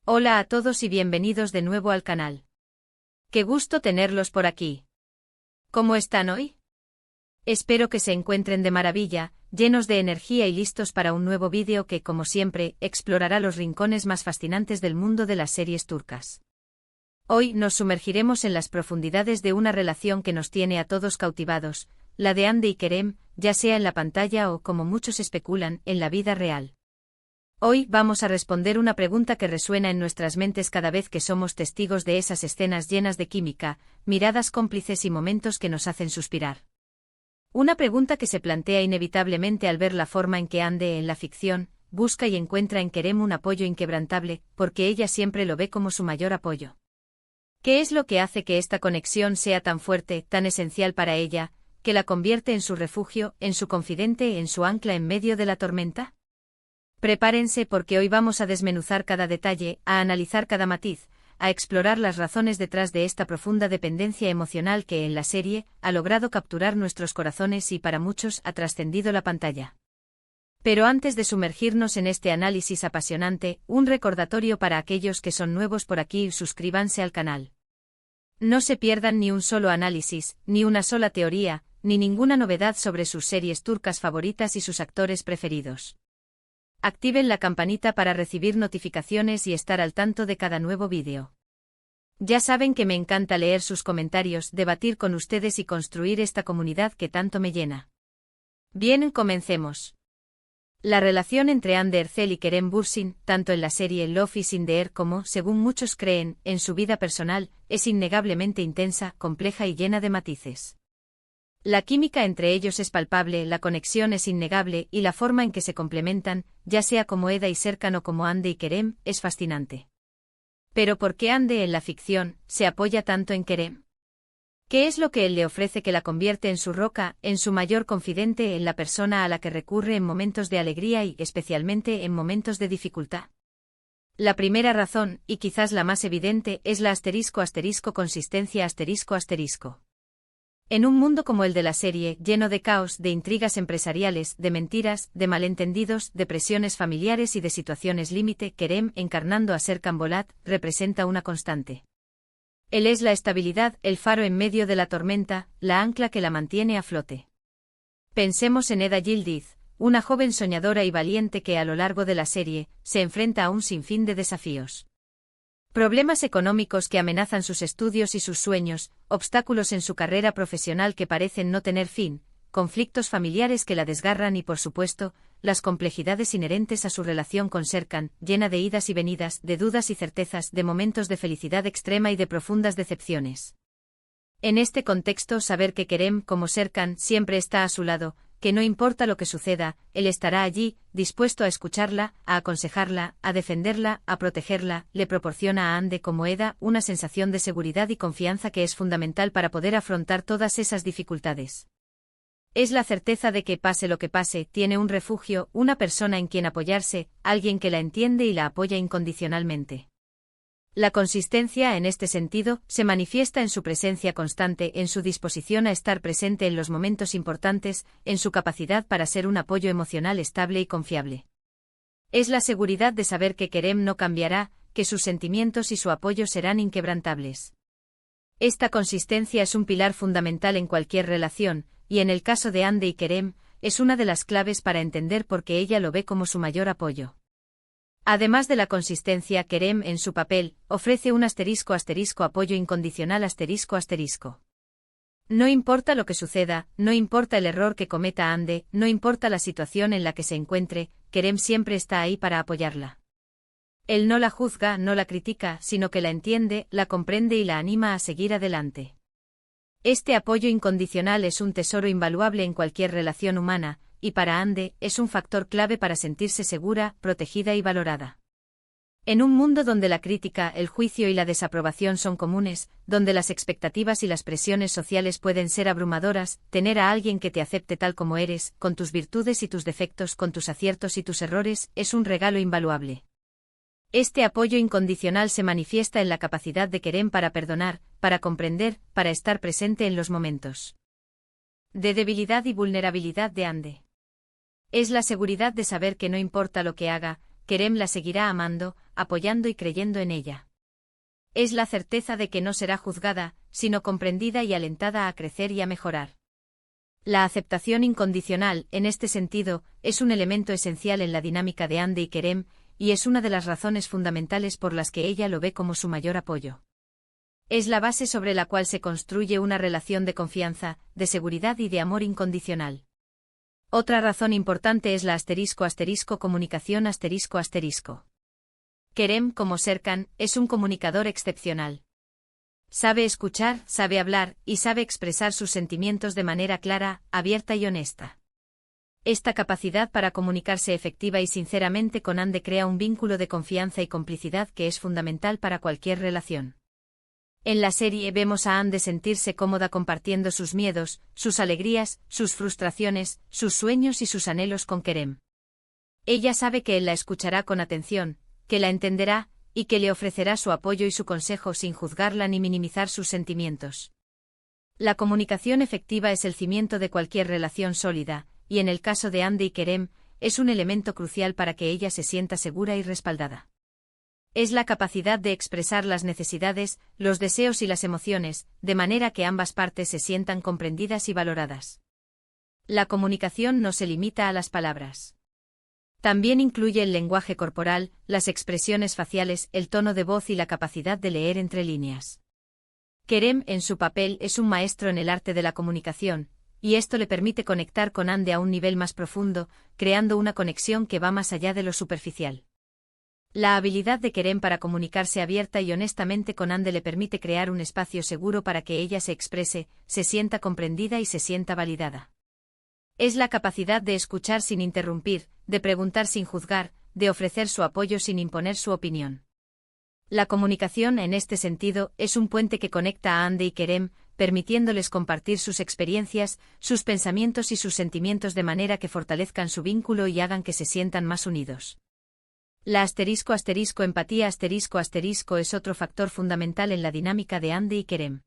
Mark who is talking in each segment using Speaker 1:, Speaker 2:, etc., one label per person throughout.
Speaker 1: Hola a todos y bienvenidos de nuevo al canal. Qué gusto tenerlos por aquí. ¿Cómo están hoy? Espero que se encuentren de maravilla, llenos de energía y listos para un nuevo vídeo que, como siempre, explorará los rincones más fascinantes del mundo de las series turcas. Hoy nos sumergiremos en las profundidades de una relación que nos tiene a todos cautivados, la de Hande y Kerem, ya sea en la pantalla o, como muchos especulan, en la vida real. Hoy vamos a responder una pregunta que resuena en nuestras mentes cada vez que somos testigos de esas escenas llenas de química, miradas cómplices y momentos que nos hacen suspirar. Una pregunta que se plantea inevitablemente al ver la forma en que Hande en la ficción busca y encuentra en Kerem un apoyo inquebrantable, porque ella siempre lo ve como su mayor apoyo. ¿Qué es lo que hace que esta conexión sea tan fuerte, tan esencial para ella, que la convierte en su refugio, en su confidente, en su ancla en medio de la tormenta? Prepárense porque hoy vamos a desmenuzar cada detalle, a analizar cada matiz, a explorar las razones detrás de esta profunda dependencia emocional que en la serie ha logrado capturar nuestros corazones y para muchos ha trascendido la pantalla. Pero antes de sumergirnos en este análisis apasionante, un recordatorio para aquellos que son nuevos por aquí: suscríbanse al canal. No se pierdan ni un solo análisis, ni una sola teoría, ni ninguna novedad sobre sus series turcas favoritas y sus actores preferidos. Activen la campanita para recibir notificaciones y estar al tanto de cada nuevo vídeo. Ya saben que me encanta leer sus comentarios, debatir con ustedes y construir esta comunidad que tanto me llena. Bien, comencemos. La relación entre Hande Erçel y Kerem Bürsin, tanto en la serie Love is in the Air como, según muchos creen, en su vida personal, es innegablemente intensa, compleja y llena de matices. La química entre ellos es palpable, la conexión es innegable y la forma en que se complementan, ya sea como Eda y Serkan o como Hande y Kerem, es fascinante. Pero ¿por qué Hande en la ficción se apoya tanto en Kerem? ¿Qué es lo que él le ofrece que la convierte en su roca, en su mayor confidente, en la persona a la que recurre en momentos de alegría y especialmente en momentos de dificultad? La primera razón, y quizás la más evidente, es la *** consistencia ***. En un mundo como el de la serie, lleno de caos, de intrigas empresariales, de mentiras, de malentendidos, de presiones familiares y de situaciones límite, Kerem, encarnando a Serkan Bolat, representa una constante. Él es la estabilidad, el faro en medio de la tormenta, la ancla que la mantiene a flote. Pensemos en Eda Yildiz, una joven soñadora y valiente que a lo largo de la serie se enfrenta a un sinfín de desafíos. Problemas económicos que amenazan sus estudios y sus sueños, obstáculos en su carrera profesional que parecen no tener fin, conflictos familiares que la desgarran y, por supuesto, las complejidades inherentes a su relación con Serkan, llena de idas y venidas, de dudas y certezas, de momentos de felicidad extrema y de profundas decepciones. En este contexto, saber que Kerem, como Serkan, siempre está a su lado, que no importa lo que suceda, él estará allí, dispuesto a escucharla, a aconsejarla, a defenderla, a protegerla, le proporciona a Hande como Eda una sensación de seguridad y confianza que es fundamental para poder afrontar todas esas dificultades. Es la certeza de que, pase lo que pase, tiene un refugio, una persona en quien apoyarse, alguien que la entiende y la apoya incondicionalmente. La consistencia, en este sentido, se manifiesta en su presencia constante, en su disposición a estar presente en los momentos importantes, en su capacidad para ser un apoyo emocional estable y confiable. Es la seguridad de saber que Kerem no cambiará, que sus sentimientos y su apoyo serán inquebrantables. Esta consistencia es un pilar fundamental en cualquier relación, y en el caso de Hande y Kerem, es una de las claves para entender por qué ella lo ve como su mayor apoyo. Además de la consistencia, Kerem, en su papel, ofrece un *** apoyo incondicional ***. No importa lo que suceda, no importa el error que cometa Hande, no importa la situación en la que se encuentre, Kerem siempre está ahí para apoyarla. Él no la juzga, no la critica, sino que la entiende, la comprende y la anima a seguir adelante. Este apoyo incondicional es un tesoro invaluable en cualquier relación humana, y para Hande es un factor clave para sentirse segura, protegida y valorada. En un mundo donde la crítica, el juicio y la desaprobación son comunes, donde las expectativas y las presiones sociales pueden ser abrumadoras, tener a alguien que te acepte tal como eres, con tus virtudes y tus defectos, con tus aciertos y tus errores, es un regalo invaluable. Este apoyo incondicional se manifiesta en la capacidad de Kerem para perdonar, para comprender, para estar presente en los momentos de debilidad y vulnerabilidad de Hande. Es la seguridad de saber que no importa lo que haga, Kerem la seguirá amando, apoyando y creyendo en ella. Es la certeza de que no será juzgada, sino comprendida y alentada a crecer y a mejorar. La aceptación incondicional, en este sentido, es un elemento esencial en la dinámica de Hande y Kerem, y es una de las razones fundamentales por las que ella lo ve como su mayor apoyo. Es la base sobre la cual se construye una relación de confianza, de seguridad y de amor incondicional. Otra razón importante es la comunicación. Kerem, como Serkan, es un comunicador excepcional. Sabe escuchar, sabe hablar, y sabe expresar sus sentimientos de manera clara, abierta y honesta. Esta capacidad para comunicarse efectiva y sinceramente con Hande crea un vínculo de confianza y complicidad que es fundamental para cualquier relación. En la serie vemos a Hande sentirse cómoda compartiendo sus miedos, sus alegrías, sus frustraciones, sus sueños y sus anhelos con Kerem. Ella sabe que él la escuchará con atención, que la entenderá, y que le ofrecerá su apoyo y su consejo sin juzgarla ni minimizar sus sentimientos. La comunicación efectiva es el cimiento de cualquier relación sólida, y en el caso de Hande y Kerem, es un elemento crucial para que ella se sienta segura y respaldada. Es la capacidad de expresar las necesidades, los deseos y las emociones, de manera que ambas partes se sientan comprendidas y valoradas. La comunicación no se limita a las palabras. También incluye el lenguaje corporal, las expresiones faciales, el tono de voz y la capacidad de leer entre líneas. Kerem, en su papel, es un maestro en el arte de la comunicación, y esto le permite conectar con Hande a un nivel más profundo, creando una conexión que va más allá de lo superficial. La habilidad de Kerem para comunicarse abierta y honestamente con Hande le permite crear un espacio seguro para que ella se exprese, se sienta comprendida y se sienta validada. Es la capacidad de escuchar sin interrumpir, de preguntar sin juzgar, de ofrecer su apoyo sin imponer su opinión. La comunicación, en este sentido, es un puente que conecta a Hande y Kerem, permitiéndoles compartir sus experiencias, sus pensamientos y sus sentimientos de manera que fortalezcan su vínculo y hagan que se sientan más unidos. La empatía es otro factor fundamental en la dinámica de Hande y Kerem.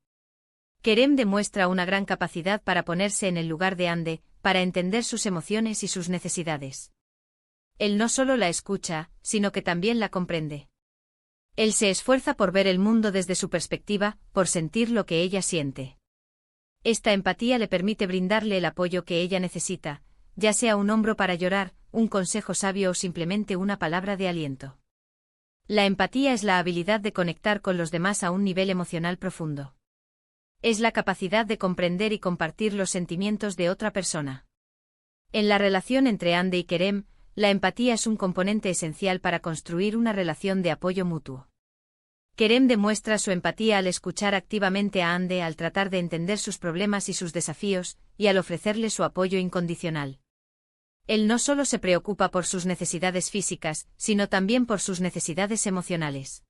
Speaker 1: Kerem demuestra una gran capacidad para ponerse en el lugar de Hande, para entender sus emociones y sus necesidades. Él no solo la escucha, sino que también la comprende. Él se esfuerza por ver el mundo desde su perspectiva, por sentir lo que ella siente. Esta empatía le permite brindarle el apoyo que ella necesita, ya sea un hombro para llorar, un consejo sabio o simplemente una palabra de aliento. La empatía es la habilidad de conectar con los demás a un nivel emocional profundo. Es la capacidad de comprender y compartir los sentimientos de otra persona. En la relación entre Hande y Kerem, la empatía es un componente esencial para construir una relación de apoyo mutuo. Kerem demuestra su empatía al escuchar activamente a Hande, al tratar de entender sus problemas y sus desafíos, y al ofrecerle su apoyo incondicional. Él no solo se preocupa por sus necesidades físicas, sino también por sus necesidades emocionales.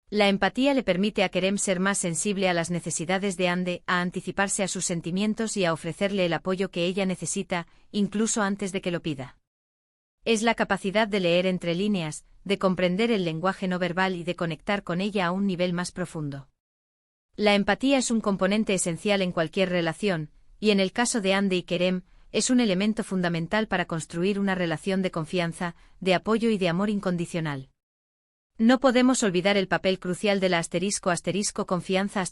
Speaker 1: La empatía le permite a Kerem ser más sensible a las necesidades de Hande, a anticiparse a sus sentimientos y a ofrecerle el apoyo que ella necesita, incluso antes de que lo pida. Es la capacidad de leer entre líneas, de comprender el lenguaje no verbal y de conectar con ella a un nivel más profundo. La empatía es un componente esencial en cualquier relación, y en el caso de Hande y Kerem, es un elemento fundamental para construir una relación de confianza, de apoyo y de amor incondicional. No podemos olvidar el papel crucial de la confianza.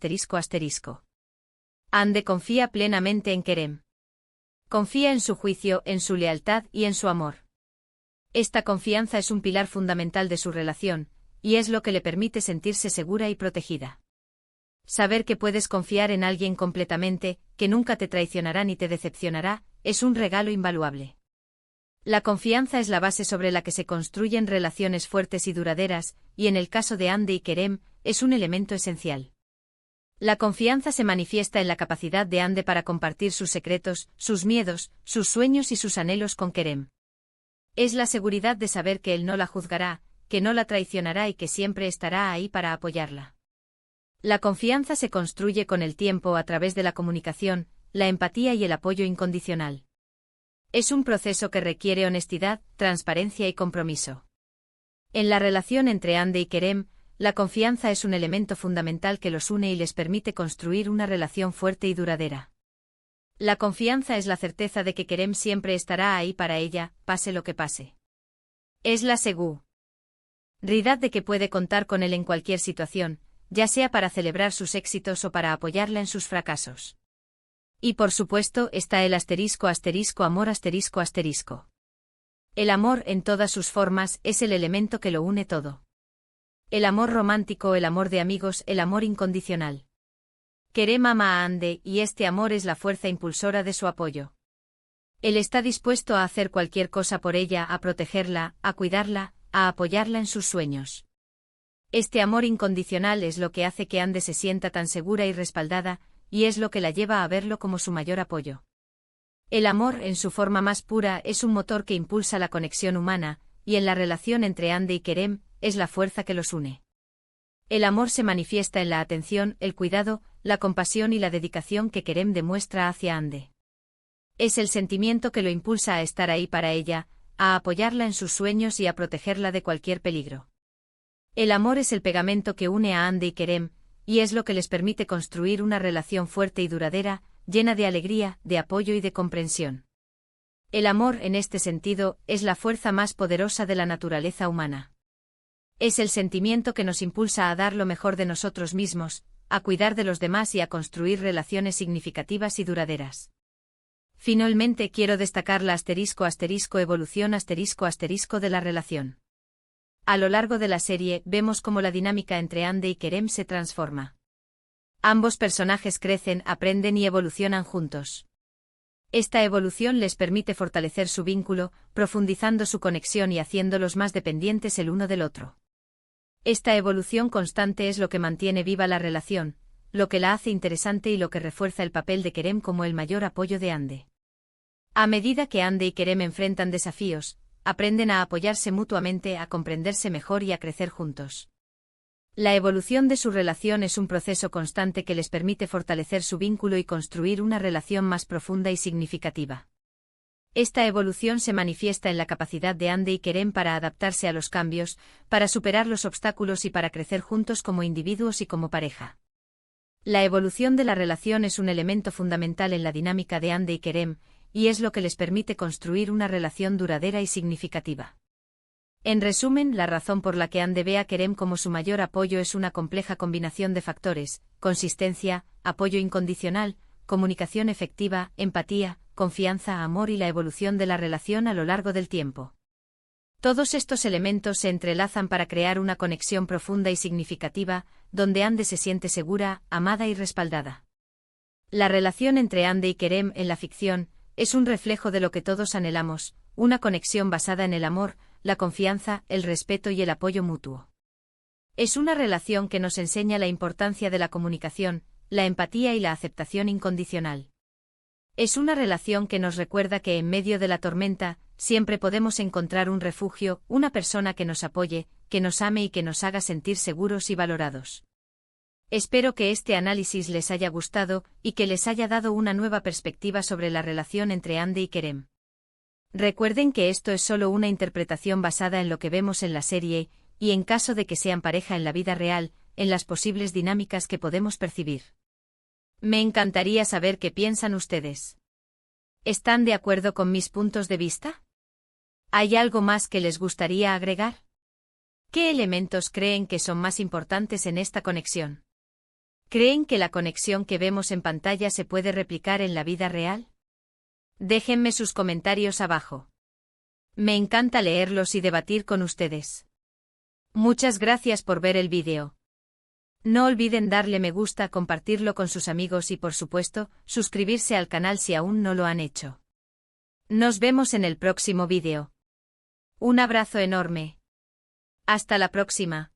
Speaker 1: Hande confía plenamente en Kerem. Confía en su juicio, en su lealtad y en su amor. Esta confianza es un pilar fundamental de su relación, y es lo que le permite sentirse segura y protegida. Saber que puedes confiar en alguien completamente, que nunca te traicionará ni te decepcionará, es un regalo invaluable. La confianza es la base sobre la que se construyen relaciones fuertes y duraderas, y en el caso de Hande y Kerem, es un elemento esencial. La confianza se manifiesta en la capacidad de Hande para compartir sus secretos, sus miedos, sus sueños y sus anhelos con Kerem. Es la seguridad de saber que él no la juzgará, que no la traicionará y que siempre estará ahí para apoyarla. La confianza se construye con el tiempo a través de la comunicación, la empatía y el apoyo incondicional. Es un proceso que requiere honestidad, transparencia y compromiso. En la relación entre Hande y Kerem, la confianza es un elemento fundamental que los une y les permite construir una relación fuerte y duradera. La confianza es la certeza de que Kerem siempre estará ahí para ella, pase lo que pase. Es la Seguridad de que puede contar con él en cualquier situación, ya sea para celebrar sus éxitos o para apoyarla en sus fracasos. Y por supuesto está el amor. El amor en todas sus formas es el elemento que lo une todo. El amor romántico, el amor de amigos, el amor incondicional. Kerem ama a Hande y este amor es la fuerza impulsora de su apoyo. Él está dispuesto a hacer cualquier cosa por ella, a protegerla, a cuidarla, a apoyarla en sus sueños. Este amor incondicional es lo que hace que Hande se sienta tan segura y respaldada, y es lo que la lleva a verlo como su mayor apoyo. El amor, en su forma más pura, es un motor que impulsa la conexión humana, y en la relación entre Hande y Kerem, es la fuerza que los une. El amor se manifiesta en la atención, el cuidado, la compasión y la dedicación que Kerem demuestra hacia Hande. Es el sentimiento que lo impulsa a estar ahí para ella, a apoyarla en sus sueños y a protegerla de cualquier peligro. El amor es el pegamento que une a Hande y Kerem, y es lo que les permite construir una relación fuerte y duradera, llena de alegría, de apoyo y de comprensión. El amor, en este sentido, es la fuerza más poderosa de la naturaleza humana. Es el sentimiento que nos impulsa a dar lo mejor de nosotros mismos, a cuidar de los demás y a construir relaciones significativas y duraderas. Finalmente quiero destacar la evolución de la relación. A lo largo de la serie vemos cómo la dinámica entre Hande y Kerem se transforma. Ambos personajes crecen, aprenden y evolucionan juntos. Esta evolución les permite fortalecer su vínculo, profundizando su conexión y haciéndolos más dependientes el uno del otro. Esta evolución constante es lo que mantiene viva la relación, lo que la hace interesante y lo que refuerza el papel de Kerem como el mayor apoyo de Hande. A medida que Hande y Kerem enfrentan desafíos, aprenden a apoyarse mutuamente, a comprenderse mejor y a crecer juntos. La evolución de su relación es un proceso constante que les permite fortalecer su vínculo y construir una relación más profunda y significativa. Esta evolución se manifiesta en la capacidad de Hande y Kerem para adaptarse a los cambios, para superar los obstáculos y para crecer juntos como individuos y como pareja. La evolución de la relación es un elemento fundamental en la dinámica de Hande y Kerem, y es lo que les permite construir una relación duradera y significativa. En resumen, la razón por la que Hande ve a Kerem como su mayor apoyo es una compleja combinación de factores: consistencia, apoyo incondicional, comunicación efectiva, empatía, confianza, amor y la evolución de la relación a lo largo del tiempo. Todos estos elementos se entrelazan para crear una conexión profunda y significativa, donde Hande se siente segura, amada y respaldada. La relación entre Hande y Kerem en la ficción es un reflejo de lo que todos anhelamos, una conexión basada en el amor, la confianza, el respeto y el apoyo mutuo. Es una relación que nos enseña la importancia de la comunicación, la empatía y la aceptación incondicional. Es una relación que nos recuerda que en medio de la tormenta, siempre podemos encontrar un refugio, una persona que nos apoye, que nos ame y que nos haga sentir seguros y valorados. Espero que este análisis les haya gustado y que les haya dado una nueva perspectiva sobre la relación entre Hande y Kerem. Recuerden que esto es solo una interpretación basada en lo que vemos en la serie, y en caso de que sean pareja en la vida real, en las posibles dinámicas que podemos percibir. Me encantaría saber qué piensan ustedes. ¿Están de acuerdo con mis puntos de vista? ¿Hay algo más que les gustaría agregar? ¿Qué elementos creen que son más importantes en esta conexión? ¿Creen que la conexión que vemos en pantalla se puede replicar en la vida real? Déjenme sus comentarios abajo. Me encanta leerlos y debatir con ustedes. Muchas gracias por ver el vídeo. No olviden darle me gusta, compartirlo con sus amigos y por supuesto, suscribirse al canal si aún no lo han hecho. Nos vemos en el próximo vídeo. Un abrazo enorme. Hasta la próxima.